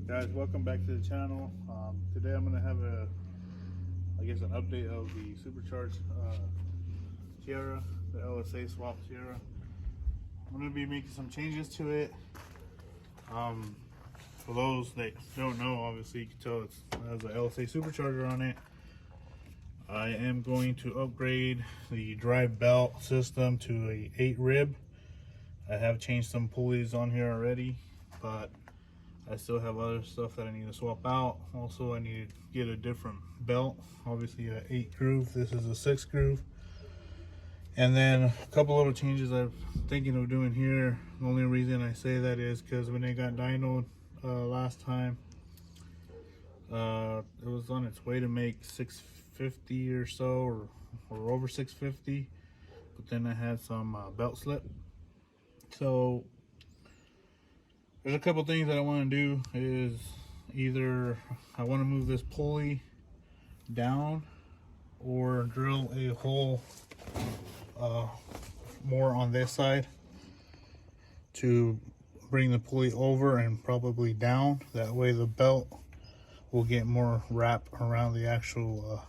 Guys, welcome back to the channel. Today I'm going to have an update of the supercharged Sierra, the LSA swap Sierra. I'm going to be making some changes to it. For those that don't know, obviously you can tell it has an LSA supercharger on it. I am going to upgrade the drive belt system to a 8 rib. I have changed some pulleys on here already, but I still have other stuff that I need to swap out. Also, I need to get a different belt. Obviously, an 8 groove. This is a 6 groove. And then a couple little changes I'm thinking of doing here. The only reason I say that is because when they got dynoed last time, it was on its way to make 650 or so, or over 650. But then I had some belt slip. So there's a couple things that I want to do. Is either I want to move this pulley down or drill a hole more on this side to bring the pulley over and probably down. That way the belt will get more wrap around the actual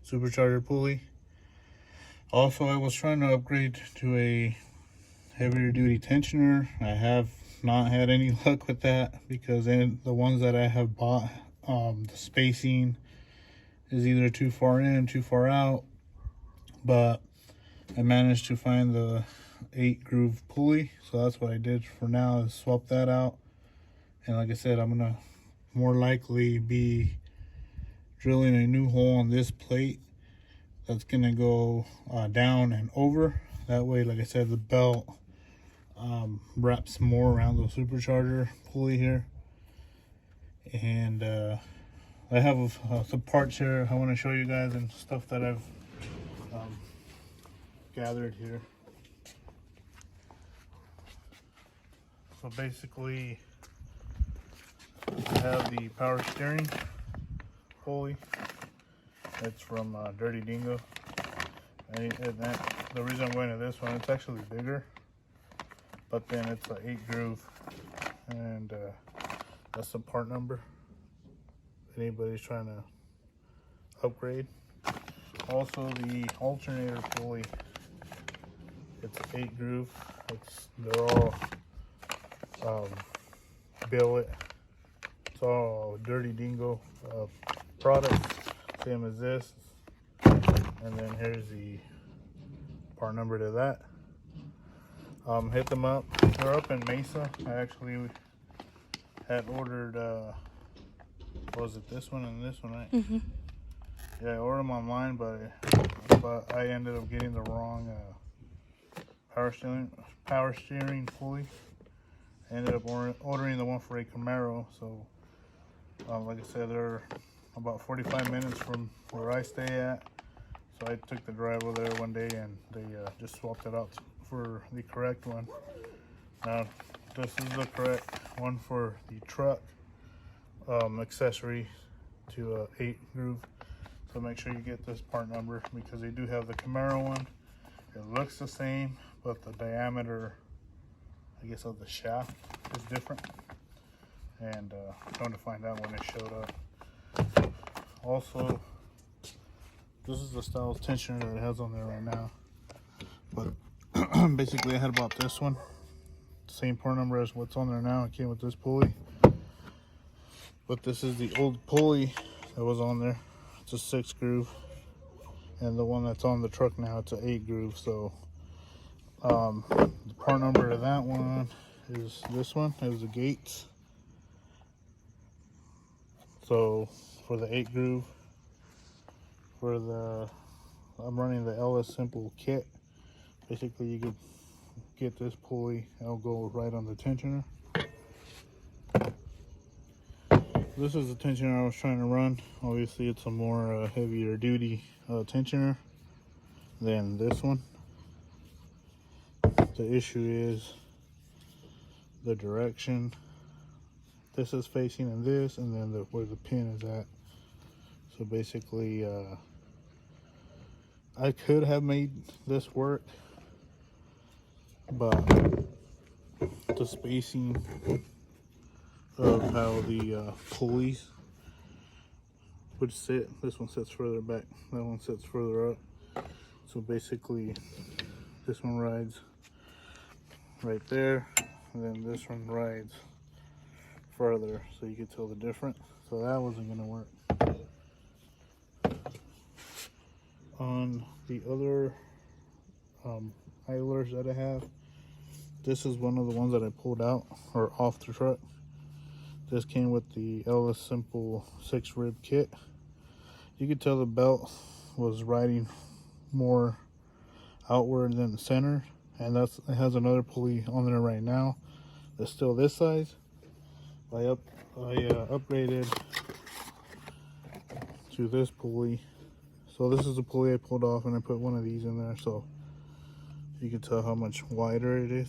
supercharger pulley. Also, I was trying to upgrade to a heavier duty tensioner. I have not had any luck with that because in the ones that I have bought, the spacing is either too far in, too far out. But I managed to find the 8 groove pulley, so that's what I did for now, is swap that out. And like I said, I'm gonna more likely be drilling a new hole on this plate that's gonna go down and over. That way, like I said, the belt wraps more around the supercharger pulley here. And I have some parts here I want to show you guys and stuff that I've gathered here. So basically, I have the power steering pulley. It's from Dirty Dingo. And the reason I'm going to this one, it's actually bigger, but then it's an 8 groove, and that's the part number if anybody's trying to upgrade. Also, the alternator pulley, it's 8 groove. They're all billet. It's all Dirty Dingo products, same as this. And then here's the part number to that. Hit them up. They're up in Mesa. I actually had ordered, was it this one and this one, right? Mm-hmm. Yeah, I ordered them online, but I ended up getting the wrong power steering pulley. I ended up ordering the one for a Camaro. So, like I said, they're about 45 minutes from where I stay at. So I took the drive over there one day and they just swapped it out for the correct one. Now, this is the correct one for the truck accessory to 8 groove. So make sure you get this part number because they do have the Camaro one. It looks the same, but the diameter, I guess, of the shaft is different. And come to find out when it showed up. Also, this is the style tensioner that it has on there right now. But basically, I had bought this one. Same part number as what's on there now. It came with this pulley. But this is the old pulley that was on there. It's a 6 groove. And the one that's on the truck now, it's an 8 groove. So the part number of that one is this one. It was the gates. So for the 8 groove, I'm running the LS Simple kit. Basically, you could get this pulley, it'll go right on the tensioner. This is the tensioner I was trying to run. Obviously, it's a more heavier duty tensioner than this one. The issue is the direction. This is facing in this, and then where the pin is at. So basically, I could have made this work, but the spacing of how the pulleys would sit. This one sits further back, that one sits further up. So basically this one rides right there, and then this one rides further, so you could tell the difference. So that wasn't going to work. On the other idlers that I have, this is one of the ones that I pulled out or off the truck. This came with the Lsa Simple 6-rib kit. You could tell the belt was riding more outward than the center, and it has another pulley on there right now that's still this size. I upgraded to this pulley. So this is a pulley I pulled off, and I put one of these in there so you can tell how much wider it is.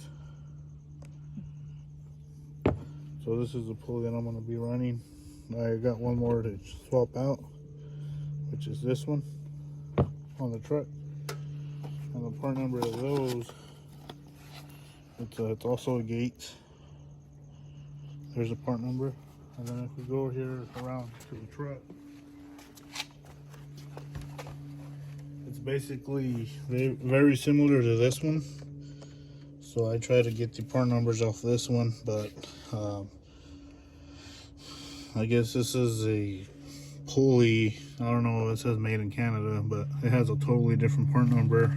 So this is the pulley that I'm going to be running. I got one more to swap out, which is this one on the truck. And the part number of those, it's also a Gates. There's a part number. And then if we go here around to the truck, it's basically very similar to this one. So I try to get the part numbers off this one, but I guess this is a pulley. I don't know, it says made in Canada, but it has a totally different part number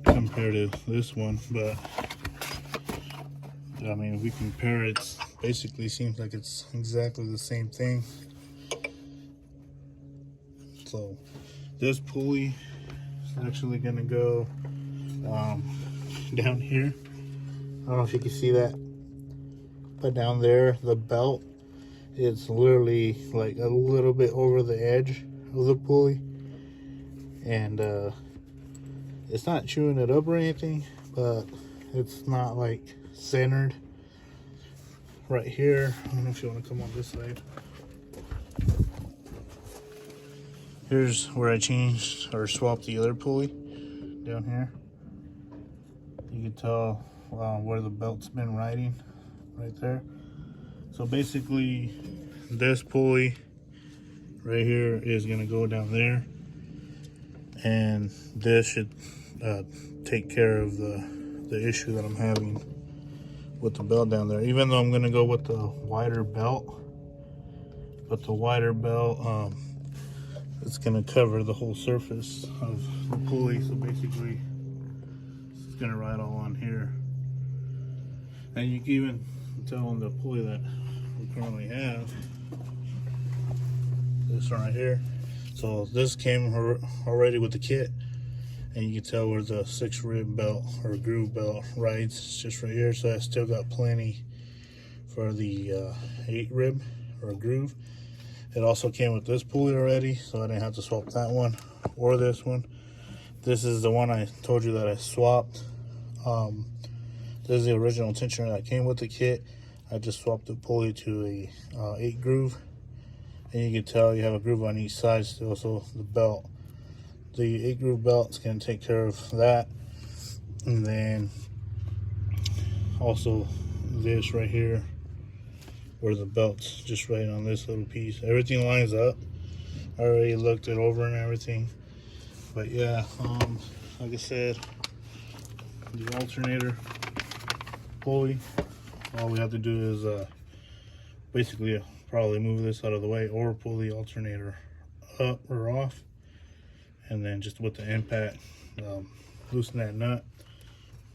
compared to this one. But I mean, if we compare it, basically seems like it's exactly the same thing. So this pulley is actually going to go down here. I don't know if you can see that, but down there the belt, it's literally like a little bit over the edge of the pulley, and it's not chewing it up or anything, but it's not like centered right here. I don't know if you want to come on this side. Here's where I changed or swapped the other pulley down here. You can tell where the belt's been riding right there. So basically this pulley right here is going to go down there, and this should take care of the issue that I'm having with the belt down there. Even though I'm going to go with the wider belt, but the wider belt it's going to cover the whole surface of the pulley. So basically it's going to ride all on here. And you can even tell on the pulley that we currently have, this one right here. So this came already with the kit, and you can tell where the 6-rib belt or groove belt rides. It's just right here. So I still got plenty for the 8-rib or groove. It also came with this pulley already, so I didn't have to swap that one or this one. This is the one I told you that I swapped. This is the original tensioner that came with the kit. I just swapped the pulley to a 8 groove, and you can tell you have a groove on each side still. So the belt, the 8 groove belt, is going to take care of that. And then also this right here, where the belt's just right on this little piece. Everything lines up. I already looked it over and everything. But yeah, like I said, the alternator pulley, all we have to do is basically probably move this out of the way or pull the alternator up or off, and then just with the impact loosen that nut,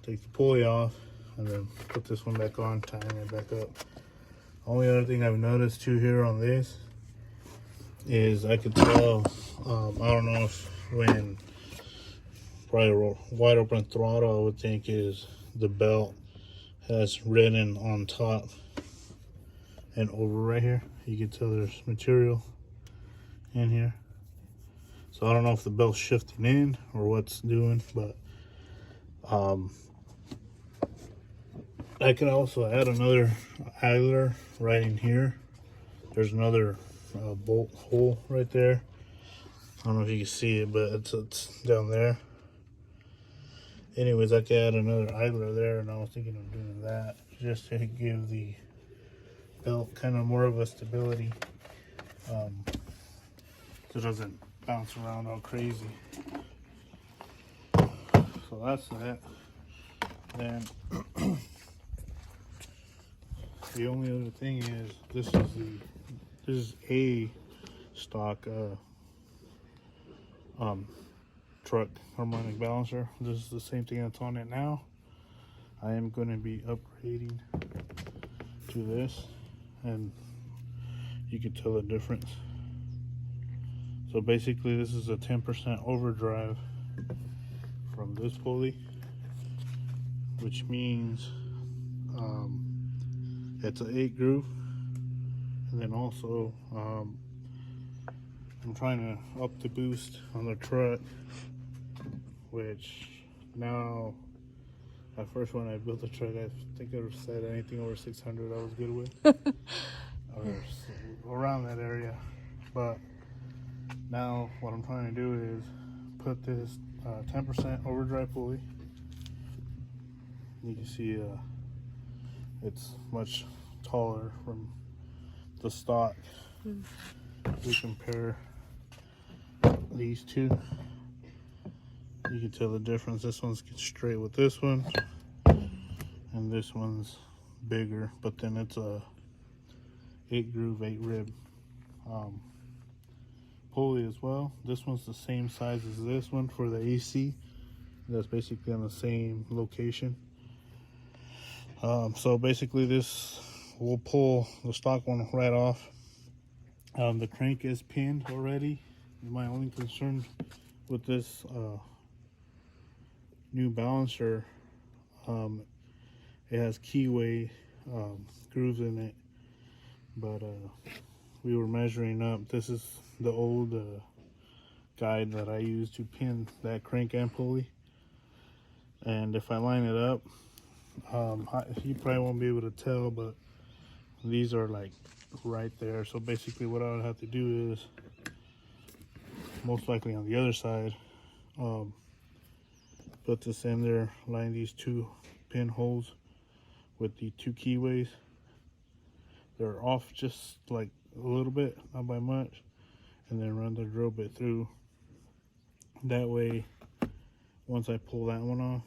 take the pulley off, and then put this one back on, tying it back up. Only other thing I've noticed too here on this is I could tell, I don't know if when probably a wide open throttle, I would think is the belt has ridden on top and over right here. You can tell there's material in here. So I don't know if the belt's shifting in or what's doing, but I could also add another idler right in here. There's another bolt hole right there. I don't know if you can see it, but it's down there. Anyways, I could add another idler there, and I was thinking of doing that just to give the belt kind of more of a stability, so it doesn't bounce around all crazy. So that's that. Then the only other thing is this is a stock truck harmonic balancer. This is the same thing that's on it now. I am going to be upgrading to this, and you can tell the difference. So basically this is a 10% overdrive from this pulley, which means it's an 8 groove, and then also I'm trying to up the boost on the truck, which now, at first when I built the truck, I think I said anything over 600 I was good with, or around that area. But now what I'm trying to do is put this 10% overdrive pulley. You can see it's much taller from the stock. We compare these two, you can tell the difference. This one's straight with this one, and this one's bigger, but then it's a 8 groove 8 rib pulley as well. This one's the same size as this one for the AC. That's basically on the same location. So basically this will pull the stock one right off. The crank is pinned already. My only concern with this new balancer, it has keyway grooves in it, but we were measuring up. This is the old guide that I use to pin that crank and pulley, and if I line it up, you probably won't be able to tell, but these are like right there. So basically what I would have to do is, most likely on the other side, put this in there, line these 2 pinholes with the 2 keyways. They're off just like a little bit, not by much, and then run the drill bit through. That way, once I pull that one off,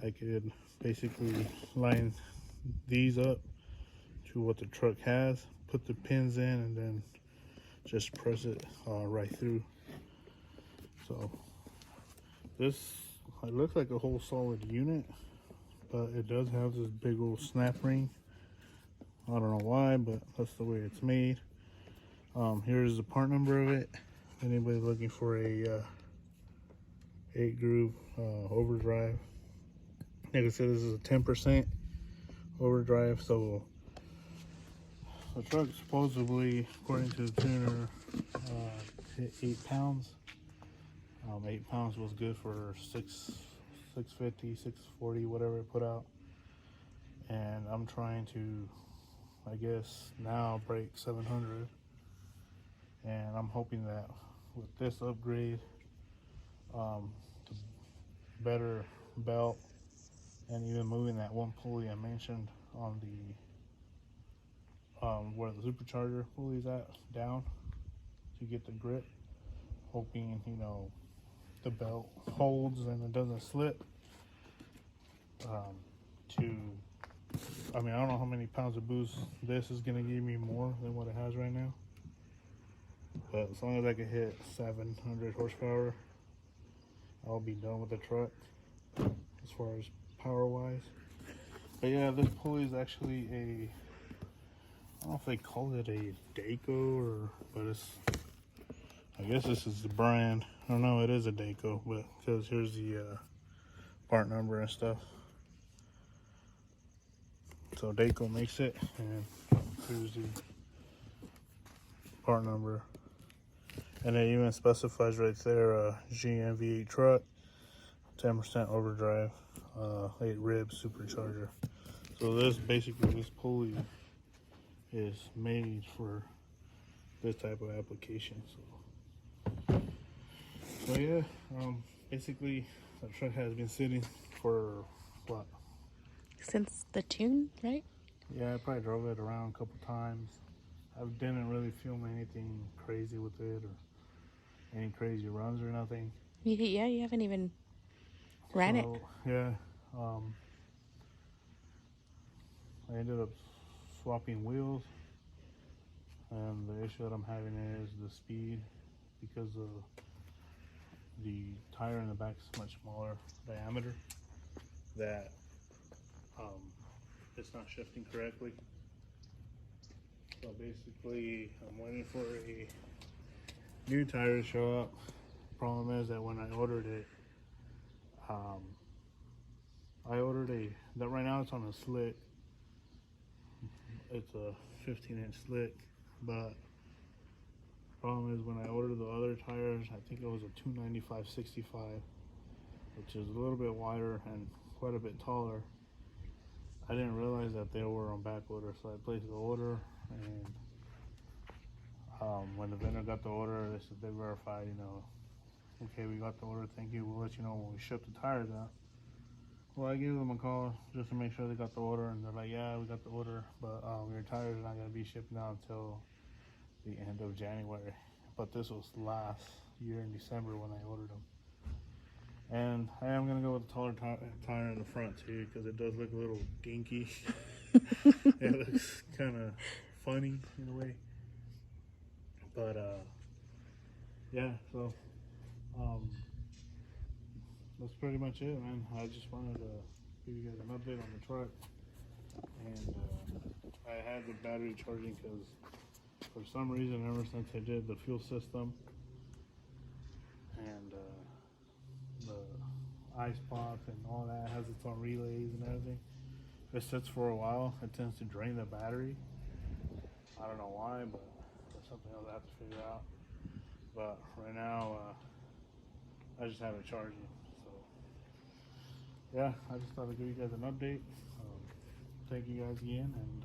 I could basically line these up to what the truck has, put the pins in, and then just press it right through. So this, it looks like a whole solid unit, but it does have this big old snap ring. I don't know why, but that's the way it's made. Here's the part number of it. Anybody looking for a 8 groove overdrive. Like I said, this is a 10% overdrive, so the truck supposedly, according to the tuner, hit 8 pounds. 8 pounds was good for 650, 640, whatever it put out. And I'm trying to, I guess, now break 700. And I'm hoping that with this upgrade, the better belt, and even moving that one pulley I mentioned on the where the supercharger pulley's at down to get the grip, hoping, you know, the belt holds and it doesn't slip. I mean, I don't know how many pounds of boost this is gonna give me more than what it has right now, but as long as I can hit 700 horsepower, I'll be done with the truck as far as power wise. But yeah, this pulley is actually a, I don't know if they call it a Daco or, but it's, I guess this is the brand. I don't know, it is a Daco, but because here's the part number and stuff. So Daco makes it, and here's the part number. And it even specifies right there, GM V8 truck, 10% overdrive, 8 rib supercharger. So this pulley is made for this type of application. So yeah, basically the truck has been sitting for what? Since the tune, right? Yeah, I probably drove it around a couple times. I didn't really film anything crazy with it or any crazy runs or nothing. Yeah, you haven't even ran it. So yeah, um, I ended up swapping wheels, and the issue that I'm having is the speed because the tire in the back is much smaller diameter that um, it's not shifting correctly. So basically, I'm waiting for a new tire to show up. Problem is that when I ordered it, um, that right now it's on a slick. It's a 15-inch slick, but problem is when I ordered the other tires, I think it was a 295/65, which is a little bit wider and quite a bit taller. I didn't realize that they were on back order, so I placed the order, and when the vendor got the order, they verified, okay, we got the order, thank you, we'll let you know when we ship the tires out. Well, I gave them a call just to make sure they got the order, and they're like, yeah, we got the order, but your tires are not going to be shipping out until the end of January. But this was last year in December when I ordered them. And I am going to go with the taller tire in the front too, because it does look a little dinky. It looks kind of funny in a way. But yeah, so that's pretty much it, man. I just wanted to give you guys an update on the truck. And I had the battery charging because for some reason, ever since I did the fuel system and the ice pops and all that, has its own relays and everything. If it sits for a while, it tends to drain the battery. I don't know why, but that's something else I have to figure out. But right now, I just have it charging. So yeah, I just thought I'd give you guys an update. Thank you guys again, and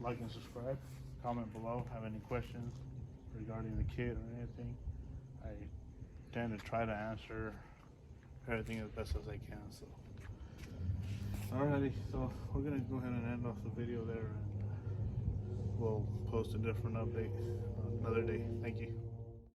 like and subscribe. Comment below. Have any questions regarding the kit or anything? I tend to try to answer everything as best as I can. So, alrighty. So we're gonna go ahead and end off the video there, and we'll post a different update another day. Thank you.